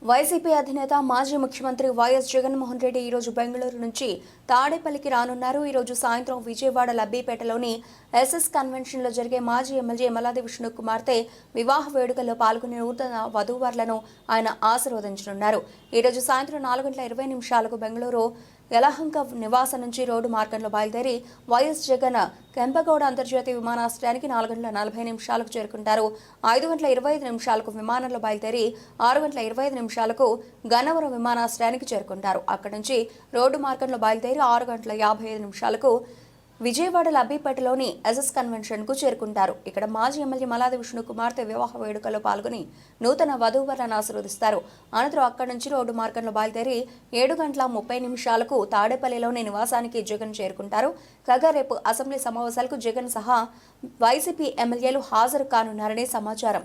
YCP అధినేత మాజీ ముఖ్యమంత్రి వైఎస్ జగన్మోహన్ రెడ్డి ఈ రోజు బెంగళూరు నుంచి తాడేపల్లికి రానున్నారు. ఈ రోజు సాయంత్రం విజయవాడ లబ్బీపేటలోని ఎస్ఎస్ కన్వెన్షన్ లో జరిగే మాజీ ఎమ్మెల్యే మల్లాది విష్ణు కుమార్తె వివాహ వేడుకల్లో పాల్గొనే నూతన వధూవరులను ఆయన ఆశీర్వదించనున్నారు. ఈ రోజు సాయంత్రం 4:20 బెంగళూరు యలహంక నివాసం నుంచి రోడ్డు మార్గంలో బయలుదేరి వైఎస్ జగన్ కెంపగౌడ అంతర్జాతీయ విమానాశ్రయానికి 4:40 చేరుకుంటారు. 5:25 విమానంలో బయలుదేరి 6:25 గన్నవరం విమానాశ్రయానికి చేరుకుంటారు. అక్కడి నుంచి రోడ్డు మార్గంలో బయలుదేరి 6:55 విజయవాడ లబ్బీపేటలోని ఎస్ఎస్ కన్వెన్షన్ కు చేరుకుంటారు. ఇక్కడ మాజీ ఎమ్మెల్యే మల్లాది విష్ణు కుమార్తె వివాహ వేడుకలో పాల్గొని నూతన వధూవరులను ఆశీర్వదిస్తారు. అనంతరం అక్కడి నుంచి రోడ్డు మార్గంలో బయలుదేరి 7:30 తాడేపల్లిలోని నివాసానికి జగన్ చేరుకుంటారు. కాగా రేపు అసెంబ్లీ సమావేశాలకు జగన్ సహా వైసీపీ ఎమ్మెల్యేలు హాజరు కానున్నారనే సమాచారం.